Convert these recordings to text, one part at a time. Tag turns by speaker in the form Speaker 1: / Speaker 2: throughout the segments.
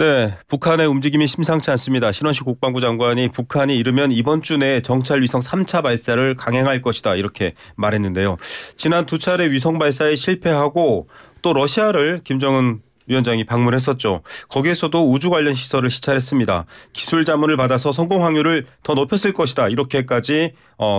Speaker 1: 네, 북한의 움직임이 심상치 않습니다. 신원식 국방부 장관이 북한이 이르면 이번 주 내에 정찰 위성 3차 발사를 강행할 것이다 이렇게 말했는데요. 지난 두 차례 위성 발사에 실패하고 또 러시아를 김정은 위원장이 방문했었죠. 거기에서도 우주 관련 시설을 시찰했습니다. 기술 자문을 받아서 성공 확률을 더 높였을 것이다. 이렇게까지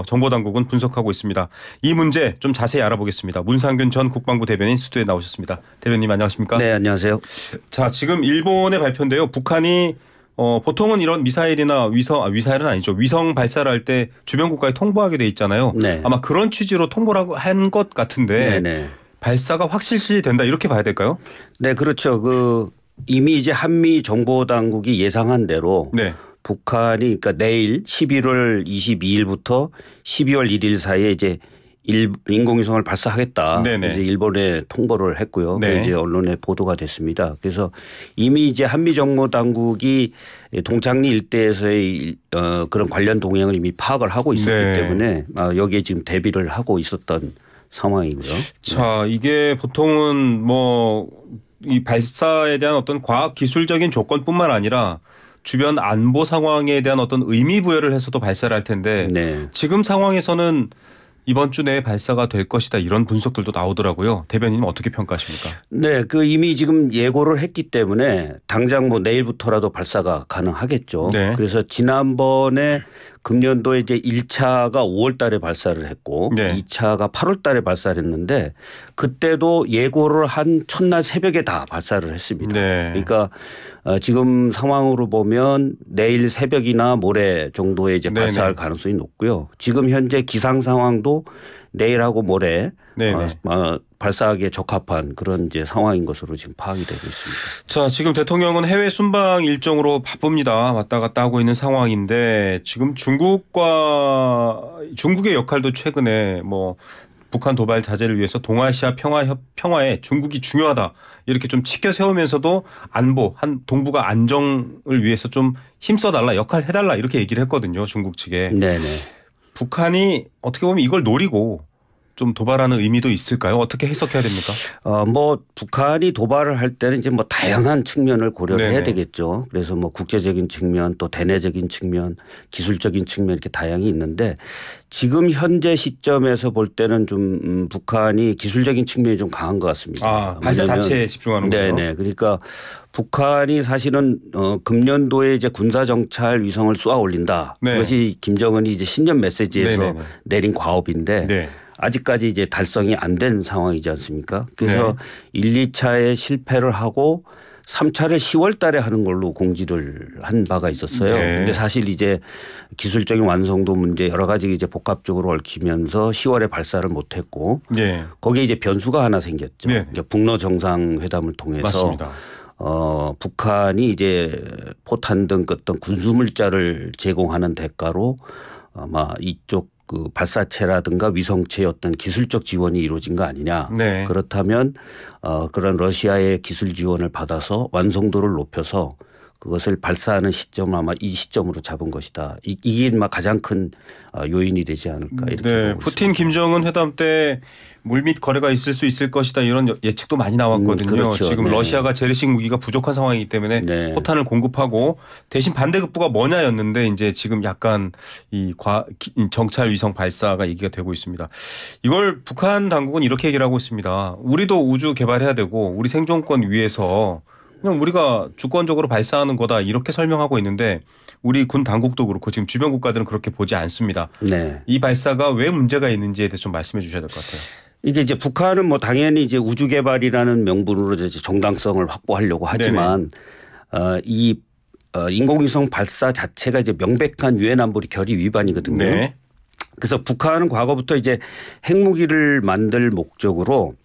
Speaker 1: 정보당국은 분석하고 있습니다. 이 문제 좀 자세히 알아보겠습니다. 문상균 전 국방부 대변인 스튜디오에 나오셨습니다. 대변인 안녕하십니까?
Speaker 2: 네, 안녕하세요.
Speaker 1: 자, 지금 일본의 발표인데요. 북한이 보통은 이런 미사일이나 미사일은 아니죠. 위성 발사를 할 때 주변 국가에 통보하게 돼 있잖아요. 네. 아마 그런 취지로 통보를 한 것 같은데
Speaker 2: 네네.
Speaker 1: 발사가 확실시 된다 이렇게 봐야 될까요?
Speaker 2: 네, 그렇죠. 이미 이제 한미 정보 당국이 예상한 대로
Speaker 1: 네.
Speaker 2: 북한이 그러니까 내일 11월 22일부터 12월 1일 사이에 이제 인공위성을 발사하겠다.
Speaker 1: 네네.
Speaker 2: 이제 일본에 통보를 했고요.
Speaker 1: 네.
Speaker 2: 이제 언론에 보도가 됐습니다. 그래서 이미 이제 한미 정보 당국이 동창리 일대에서의 그런 관련 동향을 이미 파악을 하고 있었기
Speaker 1: 네.
Speaker 2: 때문에 여기에 지금 대비를 하고 있었던 상황이고요.
Speaker 1: 자, 이게 보통은 이 발사에 대한 어떤 과학 기술적인 조건뿐만 아니라 주변 안보 상황에 대한 어떤 의미 부여를 해서도 발사를 할 텐데
Speaker 2: 네.
Speaker 1: 지금 상황에서는 이번 주 내에 발사가 될 것이다 이런 분석들도 나오더라고요. 대변인은 어떻게 평가하십니까?
Speaker 2: 네, 이미 지금 예고를 했기 때문에 당장 내일부터라도 발사가 가능하겠죠.
Speaker 1: 네.
Speaker 2: 그래서 지난번에 금년도에 이제 1차가 5월 달에 발사를 했고
Speaker 1: 네.
Speaker 2: 2차가 8월 달에 발사를 했는데 그때도 예고를 한 첫날 새벽에 다 발사를 했습니다.
Speaker 1: 네.
Speaker 2: 그러니까 지금 상황으로 보면 내일 새벽이나 모레 정도에 이제 발사할 가능성이 높고요. 지금 현재 기상 상황도 내일하고 모레 발사하기에 적합한 그런 이제 상황인 것으로 지금 파악이 되고 있습니다.
Speaker 1: 자, 지금 대통령은 해외 순방 일정으로 바쁩니다. 왔다 갔다 하고 있는 상황인데 지금 중국의 역할도 최근에 북한 도발 자제를 위해서 동아시아 평화에 중국이 중요하다 이렇게 좀 치켜 세우면서도 안보 동북아 안정을 위해서 좀 힘써달라 역할 해달라 이렇게 얘기를 했거든요. 중국 측에.
Speaker 2: 네네.
Speaker 1: 북한이 어떻게 보면 이걸 노리고 좀 도발하는 의미도 있을까요? 어떻게 해석해야 됩니까?
Speaker 2: 북한이 도발을 할 때는 이제 다양한 측면을 고려를
Speaker 1: 네네.
Speaker 2: 해야 되겠죠. 그래서 국제적인 측면 또 대내적인 측면 기술적인 측면 이렇게 다양히 있는데 지금 현재 시점에서 볼 때는 좀 북한이 기술적인 측면이 좀 강한 것 같습니다.
Speaker 1: 발사 자체에 집중하는 거죠.
Speaker 2: 네네. 그러니까 북한이 사실은 금년도에 이제 군사정찰 위성을 쏘아 올린다.
Speaker 1: 네.
Speaker 2: 그것이 김정은이 이제 신년 메시지에서
Speaker 1: 네네네.
Speaker 2: 내린 과업인데
Speaker 1: 네.
Speaker 2: 아직까지 이제 달성이 안 된 상황이지 않습니까? 그래서 1, 2차에 실패를 하고 3차를 10월 달에 하는 걸로 공지를 한 바가 있었어요. 그런데 사실 이제 기술적인 완성도 문제 여러 가지 이제 복합적으로 얽히면서 10월에 발사를 못 했고 거기에 이제 변수가 하나 생겼죠. 북러 정상회담을 통해서
Speaker 1: 맞습니다.
Speaker 2: 북한이 이제 포탄 등 어떤 군수물자를 제공하는 대가로 아마 이쪽 발사체라든가 위성체의 어떤 기술적 지원이 이루어진 거 아니냐. 그렇다면 그런 러시아의 기술 지원을 받아서 완성도를 높여서 그것을 발사하는 시점을 아마 이 시점으로 잡은 것이다. 이게 가장 큰 요인이 되지 않을까 이렇게 보고
Speaker 1: 푸틴
Speaker 2: 있습니다.
Speaker 1: 김정은 회담 때 물밑 거래가 있을 수 있을 것이다 이런 예측도 많이 나왔거든요.
Speaker 2: 그렇죠.
Speaker 1: 지금 러시아가 재래식 무기가 부족한 상황이기 때문에 포탄을 공급하고 대신 반대급부가 뭐냐였는데 이제 지금 약간 이 정찰 위성 발사가 얘기가 되고 있습니다. 이걸 북한 당국은 이렇게 얘기를 하고 있습니다. 우리도 우주 개발해야 되고 우리 생존권 위해서 그냥 우리가 주권적으로 발사하는 거다 이렇게 설명하고 있는데 우리 군 당국도 그렇고 지금 주변 국가들은 그렇게 보지 않습니다. 이 발사가 왜 문제가 있는지에 대해서 좀 말씀해 주셔야 될 것 같아요. 이게
Speaker 2: 이제 북한은 당연히 이제 우주 개발이라는 명분으로 이제 정당성을 확보하려고 하지만 이 인공위성 발사 자체가 이제 명백한 유엔 안보리 결의 위반이거든요. 그래서 북한은 과거부터 이제 핵무기를 만들 목적으로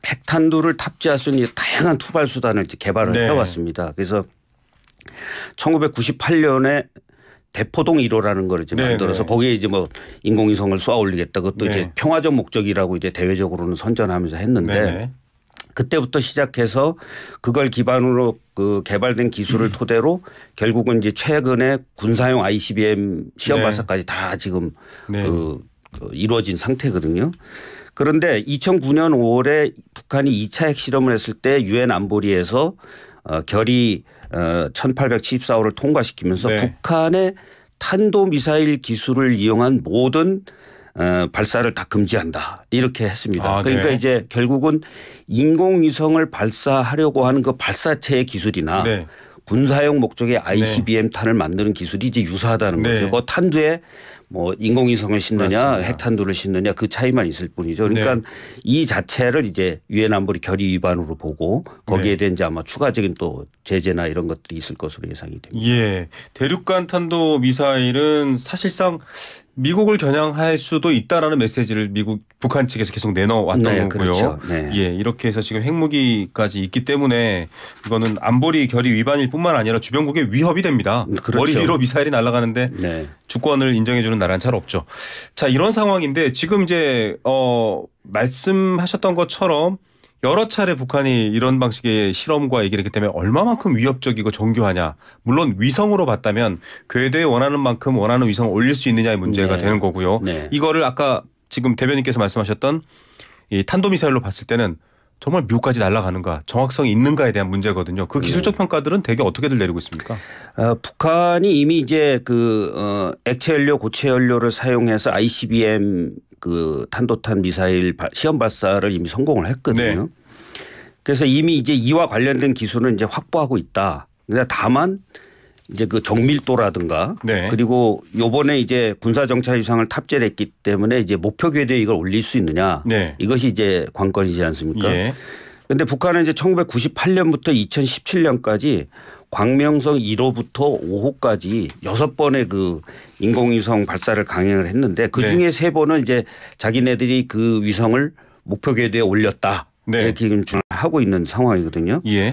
Speaker 2: 핵탄두를 탑재할 수 있는 다양한 투발 수단을 개발을 해왔습니다. 그래서 1998년에 대포동 1호라는 걸 이제 만들어서 거기에 이제 인공위성을 쏘아 올리겠다. 그것도 이제 평화적 목적이라고 이제 대외적으로는 선전하면서 했는데 그때부터 시작해서 그걸 기반으로 개발된 기술을 토대로 결국은 이제 최근에 군사용 ICBM 시험 발사까지 다 지금 이루어진 상태거든요. 그런데 2009년 5월에 북한이 2차 핵실험을 했을 때 유엔 안보리에서 결의 1874호를 통과시키면서
Speaker 1: 네.
Speaker 2: 북한의 탄도미사일 기술을 이용한 모든 발사를 다 금지한다 이렇게 했습니다. 그러니까
Speaker 1: 네.
Speaker 2: 이제 결국은 인공위성을 발사하려고 하는 그 발사체의 기술이나
Speaker 1: 네.
Speaker 2: 군사용 목적의 ICBM 탄을 만드는 기술이 이제 유사하다는
Speaker 1: 네.
Speaker 2: 거죠. 그 탄두에 뭐 인공위성을 싣느냐
Speaker 1: 맞습니다.
Speaker 2: 핵탄두를 싣느냐 그 차이만 있을 뿐이죠. 그러니까
Speaker 1: 네.
Speaker 2: 이 자체를 이제 유엔 안보리 결의 위반으로 보고 거기에
Speaker 1: 네.
Speaker 2: 대한 이제 아마 추가적인 또 제재나 이런 것들이 있을 것으로 예상이 됩니다.
Speaker 1: 예. 대륙간 탄도 미사일은 사실상 미국을 겨냥할 수도 있다라는 메시지를 북한 측에서 계속 내놓았던
Speaker 2: 네,
Speaker 1: 거고요.
Speaker 2: 그렇죠. 네.
Speaker 1: 예, 이렇게 해서 지금 핵무기까지 있기 때문에 이거는 안보리 결의 위반일 뿐만 아니라 주변국의 위협이 됩니다.
Speaker 2: 그렇죠.
Speaker 1: 머리 위로 미사일이 날아가는데
Speaker 2: 네.
Speaker 1: 주권을 인정해주는 나라는 잘 없죠. 자, 이런 상황인데 지금 이제 말씀하셨던 것처럼 여러 차례 북한이 이런 방식의 실험과 얘기를 했기 때문에 얼마만큼 위협적이고 정교하냐. 물론 위성으로 봤다면 궤도에 원하는 만큼 원하는 위성을 올릴 수 있느냐의 문제가
Speaker 2: 네.
Speaker 1: 되는 거고요.
Speaker 2: 네.
Speaker 1: 이거를 아까 지금 대변인께서 말씀하셨던 이 탄도미사일로 봤을 때는 정말 묘까지 날아가는가 정확성이 있는가에 대한 문제거든요. 그 기술적 평가들은 대개 어떻게들 내리고 있습니까?
Speaker 2: 북한이 이미 이제 액체 연료, 고체 연료를 사용해서 ICBM 그 탄도탄 미사일 시험 발사를 이미 성공을 했거든요.
Speaker 1: 네.
Speaker 2: 그래서 이미 이제 이와 관련된 기술은 이제 확보하고 있다. 그러니까 다만 이제 그 정밀도라든가
Speaker 1: 네.
Speaker 2: 그리고 요번에 이제 군사 정찰 위성을 탑재를 했기 때문에 이제 목표 궤도에 이걸 올릴 수 있느냐.
Speaker 1: 네.
Speaker 2: 이것이 이제 관건이지 않습니까?
Speaker 1: 예.
Speaker 2: 그런데 북한은 이제 1998년부터 2017년까지 광명성 1호부터 5호까지 6번의 그 인공위성 발사를 강행을 했는데 그 중에 3번은 이제 자기네들이 그 위성을 목표 궤도에 올렸다.
Speaker 1: 네.
Speaker 2: 이렇게 지금 하고 있는 상황이거든요.
Speaker 1: 예.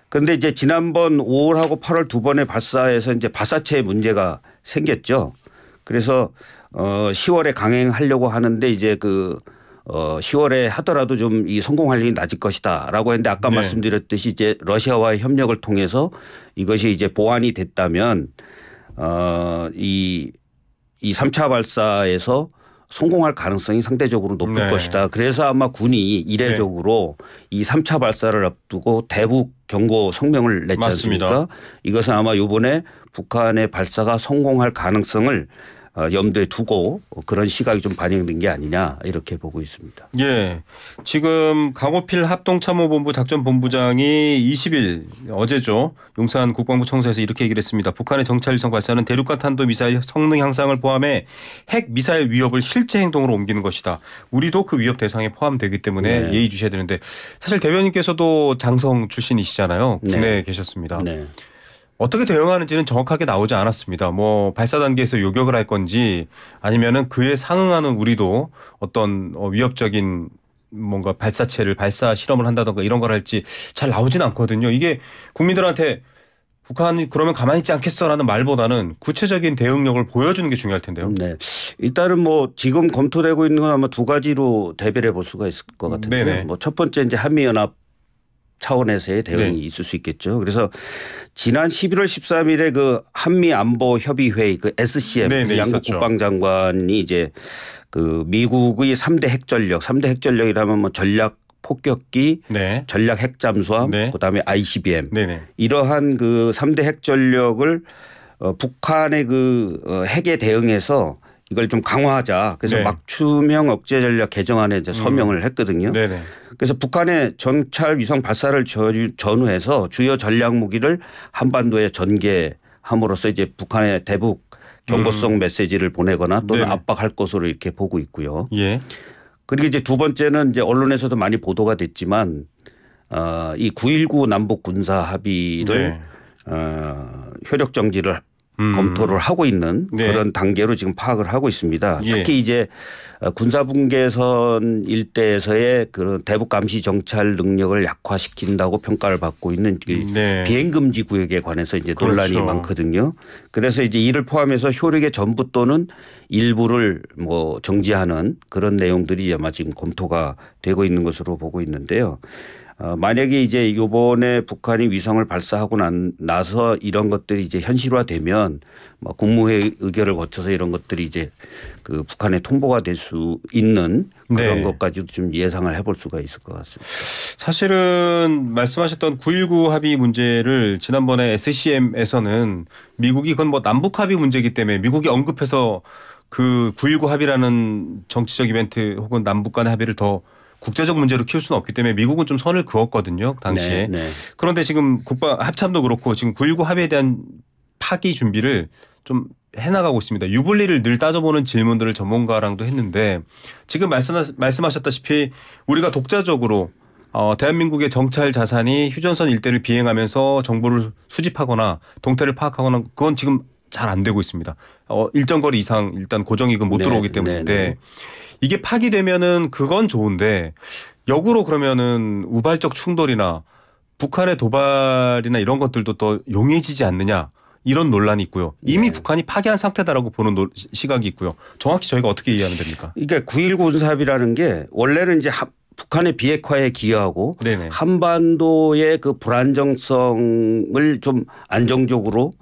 Speaker 2: 그런데 이제 지난번 5월하고 8월 2번의 발사에서 이제 발사체에 문제가 생겼죠. 그래서 10월에 강행하려고 하는데 이제 10월에 하더라도 좀 이 성공할 일이 낮을 것이다라고 했는데 아까
Speaker 1: 네.
Speaker 2: 말씀드렸듯이 이제 러시아와의 협력을 통해서 이것이 이제 보완이 됐다면 이 3차 발사에서 성공할 가능성이 상대적으로 높을
Speaker 1: 네.
Speaker 2: 것이다. 그래서 아마 군이 이례적으로 이 3차 발사를 앞두고 대북 경고 성명을 냈지
Speaker 1: 맞습니다.
Speaker 2: 않습니까? 이것은 아마 이번에 북한의 발사가 성공할 가능성을 염두에 두고 그런 시각이 좀 반영된 게 아니냐 이렇게 보고 있습니다.
Speaker 1: 예. 지금 강호필 합동참모본부 작전본부장이 20일 어제죠. 용산 국방부 청사에서 이렇게 얘기를 했습니다. 북한의 정찰위성 발사는 대륙간 탄도미사일 성능 향상을 포함해 핵 미사일 위협을 실제 행동으로 옮기는 것이다. 우리도 그 위협 대상에 포함되기 때문에
Speaker 2: 네.
Speaker 1: 예의 주셔야 되는데 사실 대변인께서도 장성 출신이시잖아요. 군에
Speaker 2: 네.
Speaker 1: 계셨습니다.
Speaker 2: 네.
Speaker 1: 어떻게 대응하는지는 정확하게 나오지 않았습니다. 뭐 발사 단계에서 요격을 할 건지 아니면은 그에 상응하는 우리도 어떤 위협적인 뭔가 발사체를 발사 실험을 한다던가 이런 걸 할지 잘 나오진 않거든요. 이게 국민들한테 북한이 그러면 가만히 있지 않겠어라는 말보다는 구체적인 대응력을 보여주는 게 중요할 텐데요.
Speaker 2: 네. 일단은 뭐 지금 검토되고 있는 건 아마 2가지로 대별해 볼 수가 있을 것 같은데요.
Speaker 1: 네네.
Speaker 2: 뭐 첫 번째 이제 한미연합 차원에서의 대응이
Speaker 1: 네.
Speaker 2: 있을 수 있겠죠. 그래서 지난 11월 13일에 그 한미 안보 협의 회의 그 SCM
Speaker 1: 네네,
Speaker 2: 양국
Speaker 1: 있었죠.
Speaker 2: 국방장관이 이제 그 미국의 3대 핵전력이라면 뭐 전략 폭격기,
Speaker 1: 네.
Speaker 2: 전략 핵잠수함,
Speaker 1: 네.
Speaker 2: 그다음에 ICBM
Speaker 1: 네네.
Speaker 2: 이러한 그 3대 핵전력을 북한의 핵에 대응해서 이걸 좀 강화하자. 그래서
Speaker 1: 네.
Speaker 2: 맞춤형 억제 전략 개정안에 이제 서명을 했거든요.
Speaker 1: 네네.
Speaker 2: 그래서 북한의 정찰 위성 발사를 전후해서 주요 전략 무기를 한반도에 전개함으로써 이제 북한의 대북 경고성 메시지를 보내거나 또는
Speaker 1: 네네.
Speaker 2: 압박할 것으로 이렇게 보고 있고요.
Speaker 1: 예.
Speaker 2: 그리고 이제 두 번째는 이제 언론에서도 많이 보도가 됐지만 이 9.19 남북 군사 합의를
Speaker 1: 네.
Speaker 2: 효력 정지를 검토를 하고 있는
Speaker 1: 네.
Speaker 2: 그런 단계로 지금 파악을 하고 있습니다.
Speaker 1: 예.
Speaker 2: 특히 이제 군사분계선 일대에서의 그런 대북 감시 정찰 능력을 약화시킨다고 평가를 받고 있는
Speaker 1: 네.
Speaker 2: 비행금지 구역에 관해서 이제 논란이
Speaker 1: 그렇죠.
Speaker 2: 많거든요. 그래서 이제 이를 포함해서 효력의 전부 또는 일부를 뭐 정지하는 그런 내용들이 아마 지금 검토가 되고 있는 것으로 보고 있는데요. 만약에 이제 요번에 북한이 위성을 발사하고 나서 이런 것들이 이제 현실화되면 뭐 국무회의 의결을 거쳐서 이런 것들이 이제 그 북한에 통보가 될 수 있는 그런
Speaker 1: 네.
Speaker 2: 것까지도 좀 예상을 해볼 수가 있을 것 같습니다.
Speaker 1: 사실은 말씀하셨던 9.19 합의 문제를 지난번에 SCM에서는 미국이 그건 뭐 남북 합의 문제이기 때문에 미국이 언급해서 그 9.19 합의라는 정치적 이벤트 혹은 남북 간의 합의를 더 국제적 문제로 키울 수는 없기 때문에 미국은 좀 선을 그었거든요. 당시에.
Speaker 2: 네, 네.
Speaker 1: 그런데 지금 국방 합참도 그렇고 지금 9.19 합의에 대한 파기 준비를 좀 해나가고 있습니다. 유불리를 늘 따져보는 질문들을 전문가랑도 했는데 지금 말씀하셨다시피 우리가 독자적으로 대한민국의 정찰 자산이 휴전선 일대를 비행하면서 정보를 수집하거나 동태를 파악하거나 그건 지금 잘 안 되고 있습니다. 일정 거리 이상 일단 고정익은 못
Speaker 2: 네,
Speaker 1: 들어오기 때문인데
Speaker 2: 네, 네.
Speaker 1: 이게 파기되면은 그건 좋은데 역으로 그러면은 우발적 충돌이나 북한의 도발이나 이런 것들도 더 용이해지지 않느냐 이런 논란이 있고요. 이미
Speaker 2: 네.
Speaker 1: 북한이 파기한 상태다라고 보는 시각이 있고요. 정확히 저희가 어떻게 이해하면 됩니까?
Speaker 2: 그러니까 9.19 군사합의라는 게 원래는 이제 북한의 비핵화에 기여하고
Speaker 1: 네네.
Speaker 2: 한반도의 그 불안정성을 좀 안정적으로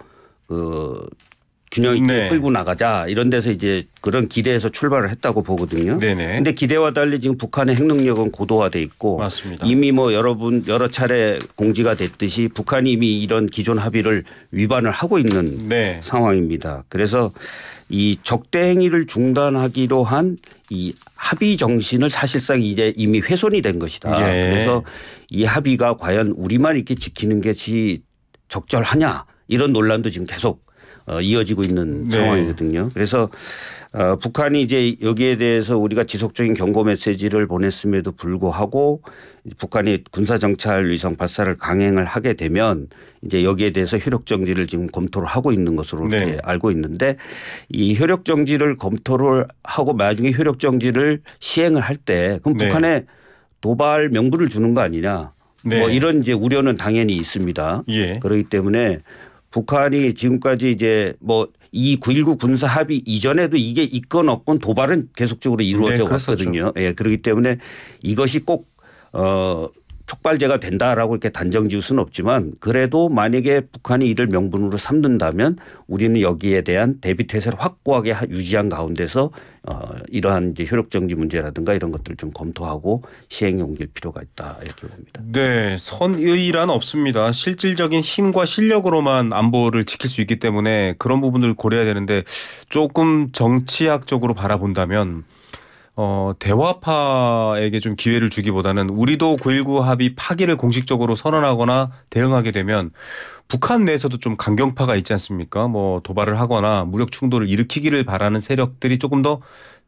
Speaker 2: 균형 있게
Speaker 1: 네.
Speaker 2: 끌고 나가자 이런 데서 이제 그런 기대에서 출발을 했다고 보거든요.
Speaker 1: 네네.
Speaker 2: 근데 기대와 달리 지금 북한의 핵 능력은 고도화돼 있고
Speaker 1: 맞습니다.
Speaker 2: 이미 뭐 여러 차례 공지가 됐듯이 북한이 이미 이런 기존 합의를 위반을 하고 있는
Speaker 1: 네.
Speaker 2: 상황입니다. 그래서 이 적대 행위를 중단하기로 한 이 합의 정신을 사실상 이제 이미 훼손이 된 것이다.
Speaker 1: 예.
Speaker 2: 그래서 이 합의가 과연 우리만 이렇게 지키는 것이 적절하냐 이런 논란도 지금 계속 이어지고 있는
Speaker 1: 네.
Speaker 2: 상황이거든요. 그래서 북한이 이제 여기에 대해서 우리가 지속적인 경고 메시지를 보냈음에도 불구하고 북한이 군사정찰 위성 발사를 강행을 하게 되면 이제 여기에 대해서 효력 정지를 지금 검토를 하고 있는 것으로 이렇게
Speaker 1: 네.
Speaker 2: 알고 있는데 이 효력 정지를 검토를 하고 나중에 효력 정지를 시행을 할 때 그럼
Speaker 1: 네.
Speaker 2: 북한에 도발 명분을 주는 거 아니냐.
Speaker 1: 네.
Speaker 2: 뭐 이런 이제 우려는 당연히 있습니다.
Speaker 1: 예.
Speaker 2: 그렇기 때문에 북한이 지금까지 이제 뭐 이 9.19 군사 합의 이전에도 이게 있건 없건 도발은 계속적으로 이루어져
Speaker 1: 네,
Speaker 2: 왔거든요. 예, 그렇기 때문에 이것이 꼭 촉발제가 된다라고 이렇게 단정 지을 수는 없지만 그래도 만약에 북한이 이를 명분으로 삼는다면 우리는 여기에 대한 대비 태세를 확고하게 유지한 가운데서 이러한 이제 효력 정지 문제라든가 이런 것들을 좀 검토하고 시행에 옮길 필요가 있다 이렇게 봅니다.
Speaker 1: 네, 선의란 없습니다. 실질적인 힘과 실력으로만 안보를 지킬 수 있기 때문에 그런 부분을 고려해야 되는데 조금 정치학적으로 바라본다면 대화파에게 좀 기회를 주기보다는 우리도 9.19 합의 파기를 공식적으로 선언하거나 대응하게 되면 북한 내에서도 좀 강경파가 있지 않습니까? 뭐 도발을 하거나 무력 충돌을 일으키기를 바라는 세력들이 조금 더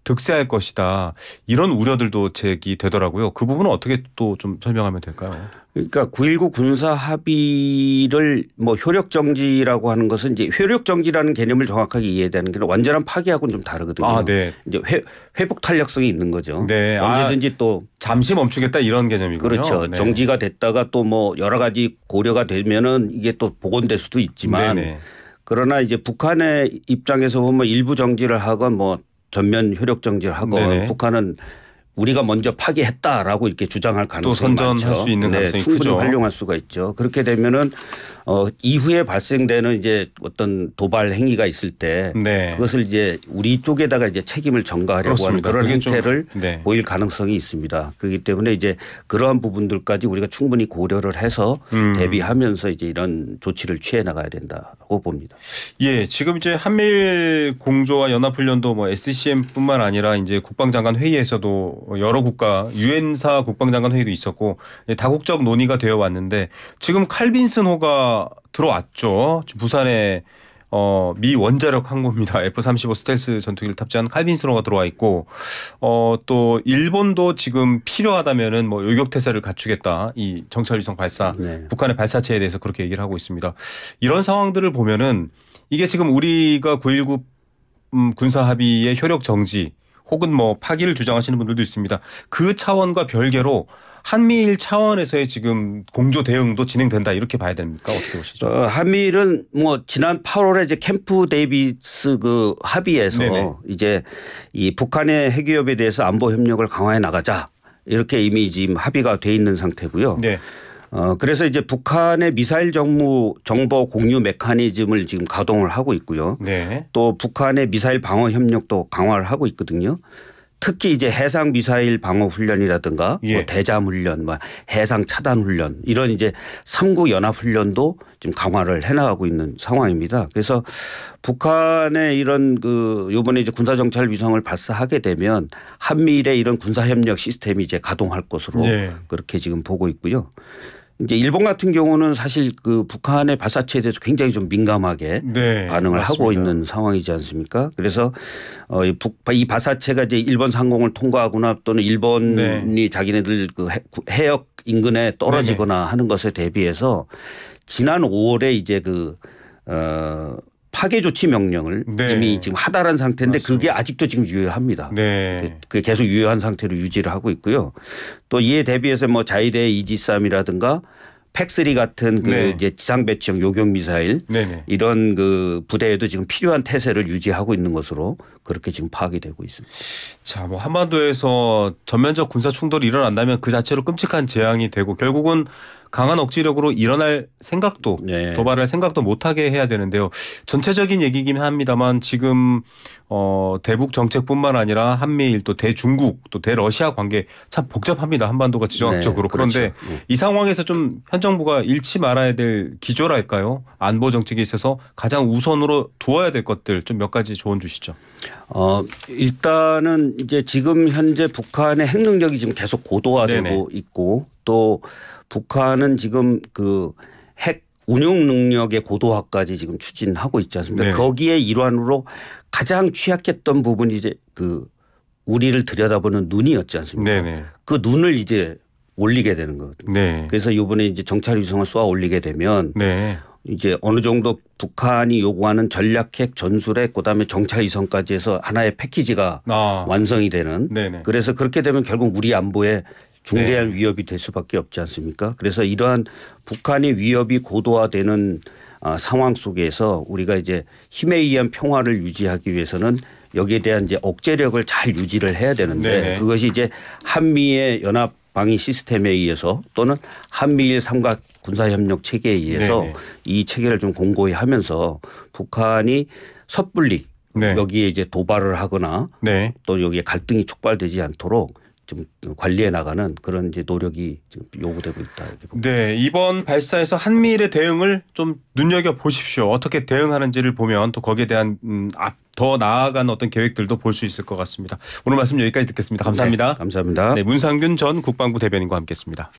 Speaker 1: 득세할 것이다. 이런 우려들도 제기되더라고요. 그 부분은 어떻게 또 좀 설명하면 될까요?
Speaker 2: 그러니까 9.19 군사 합의를 뭐 효력 정지라고 하는 것은 이제 효력 정지라는 개념을 정확하게 이해되는 게 완전한 파기하고는 좀 다르거든요.
Speaker 1: 아, 네.
Speaker 2: 이제 회복 탄력성이 있는 거죠.
Speaker 1: 네.
Speaker 2: 언제든지 또
Speaker 1: 잠시 멈추겠다 이런 개념이군요.
Speaker 2: 그렇죠.
Speaker 1: 네.
Speaker 2: 정지가 됐다가 또 뭐 여러 가지 고려가 되면은 이게 또 복원될 수도 있지만
Speaker 1: 네네.
Speaker 2: 그러나 이제 북한의 입장에서 보면 일부 정지를 하건 뭐 전면 효력 정지를 하건
Speaker 1: 네네.
Speaker 2: 북한은 우리가 먼저 파기했다라고 이렇게 주장할 가능성이
Speaker 1: 또 선전할
Speaker 2: 많죠.
Speaker 1: 수 있는 가능성이
Speaker 2: 충분히
Speaker 1: 크죠.
Speaker 2: 활용할 수가 있죠. 그렇게 되면은 이후에 발생되는 이제 어떤 도발 행위가 있을 때
Speaker 1: 네.
Speaker 2: 그것을 이제 우리 쪽에다가 이제 책임을 전가하려고
Speaker 1: 그렇습니다.
Speaker 2: 하는 그런
Speaker 1: 그게 좀
Speaker 2: 행태를
Speaker 1: 네.
Speaker 2: 보일 가능성이 있습니다. 그렇기 때문에 이제 그러한 부분들까지 우리가 충분히 고려를 해서 대비하면서 이제 이런 조치를 취해 나가야 된다고 봅니다.
Speaker 1: 예, 지금 이제 한미일 공조와 연합훈련도 뭐 SCM뿐만 아니라 이제 국방장관 회의에서도 여러 국가 유엔사 국방장관 회의도 있었고 다국적 논의가 되어 왔는데 지금 칼빈슨호가 들어왔죠. 부산에 미 원자력 항모입니다. F-35 스텔스 전투기를 탑재한 칼빈슨호가 들어와 있고 또 일본도 지금 필요하다면은 뭐 요격태세를 갖추겠다. 이 정찰위성 발사
Speaker 2: 네.
Speaker 1: 북한의 발사체에 대해서 그렇게 얘기를 하고 있습니다. 이런 상황들을 보면은 이게 지금 우리가 9.19 군사 합의의 효력 정지 혹은 뭐 파기를 주장하시는 분들도 있습니다. 그 차원과 별개로 한미일 차원에서의 지금 공조 대응도 진행된다 이렇게 봐야 됩니까? 어떻게 보시죠?
Speaker 2: 한미일은 뭐 지난 8월에 이제 캠프 데이비스 그 합의에서
Speaker 1: 네네.
Speaker 2: 이제 이 북한의 핵위협에 대해서 안보 협력을 강화해 나가자 이렇게 이미 지금 합의가 돼 있는 상태고요.
Speaker 1: 네.
Speaker 2: 그래서 이제 북한의 미사일 정보 공유 메커니즘을 지금 가동을 하고 있고요.
Speaker 1: 네.
Speaker 2: 또 북한의 미사일 방어 협력도 강화를 하고 있거든요. 특히 이제 해상 미사일 방어 훈련이라든가
Speaker 1: 예.
Speaker 2: 뭐 대잠 훈련, 뭐 해상 차단 훈련 이런 이제 3구 연합 훈련도 지금 강화를 해나가고 있는 상황입니다. 그래서 북한의 이런 요번에 이제 군사 정찰 위성을 발사하게 되면 한미일의 이런 군사 협력 시스템이 이제 가동할 것으로
Speaker 1: 예.
Speaker 2: 그렇게 지금 보고 있고요. 이제 일본 같은 경우는 사실 북한의 발사체에 대해서 굉장히 좀 민감하게
Speaker 1: 네,
Speaker 2: 반응을
Speaker 1: 맞습니다.
Speaker 2: 하고 있는 상황이지 않습니까? 그래서 이 발사체가 이제 일본 상공을 통과하거나 또는 일본이 자기네들 해역 인근에 떨어지거나 하는 것에 대비해서 지난 5월에 이제 파괴 조치 명령을 이미 지금 하달한 상태인데
Speaker 1: 맞습니다.
Speaker 2: 그게 아직도 지금 유효합니다.
Speaker 1: 네.
Speaker 2: 그게 계속 유효한 상태로 유지를 하고 있고요. 또 이에 대비해서 뭐 자위대 이지스함이라든가 팩3 같은 이제 지상 배치형 요격 미사일 이런 부대에도 지금 필요한 태세를 유지하고 있는 것으로 그렇게 지금 파악이 되고 있습니다.
Speaker 1: 자, 뭐 한반도에서 전면적 군사 충돌이 일어난다면 그 자체로 끔찍한 재앙이 되고 결국은 강한 억지력으로 일어날 생각도 도발할 생각도 못하게 해야 되는데요. 전체적인 얘기긴 합니다만 지금 대북 정책뿐만 아니라 한미일 또 대중국 또 대러시아 관계 참 복잡합니다. 한반도가 지정학적으로. 그런데 이 상황에서 좀 현 정부가 잃지 말아야 될 기조랄까요? 안보 정책에 있어서 가장 우선으로 두어야 될 것들 좀 몇 가지 조언 주시죠.
Speaker 2: 일단은 이제 지금 현재 북한의 핵 능력이 지금 계속 고도화되고 있고 또 북한은 지금 핵 운용 능력의 고도화까지 지금 추진하고 있지 않습니까? 거기에 일환으로 가장 취약했던 부분이 이제 우리를 들여다보는 눈이었지 않습니까? 그 눈을 이제 올리게 되는 거거든요. 그래서 이번에 이제 정찰 위성을 쏘아 올리게 되면 이제 어느 정도 북한이 요구하는 전략핵 전술핵 그다음에 정찰 위성까지 해서 하나의 패키지가 완성이 되는 그래서 그렇게 되면 결국 우리 안보에 중대한 위협이 될 수밖에 없지 않습니까? 그래서 이러한 북한의 위협이 고도화되는 상황 속에서 우리가 이제 힘에 의한 평화를 유지하기 위해서는 여기에 대한 이제 억제력을 잘 유지를 해야 되는데 그것이 이제 한미의 연합 방위 시스템에 의해서 또는 한미일 삼각 군사협력 체계에 의해서 이 체계를 좀 공고히 하면서 북한이 섣불리 여기에 이제 도발을 하거나 또 여기에 갈등이 촉발되지 않도록 좀 관리해 나가는 그런 이제 노력이 지금 요구되고 있다.
Speaker 1: 네, 이번 발사에서 한미일의 대응을 좀 눈여겨 보십시오. 어떻게 대응하는지를 보면 또 거기에 대한 더 나아간 어떤 계획들도 볼 수 있을 것 같습니다. 오늘 말씀 여기까지 듣겠습니다. 감사합니다.
Speaker 2: 감사합니다.
Speaker 1: 네, 문상균 전 국방부 대변인과 함께했습니다.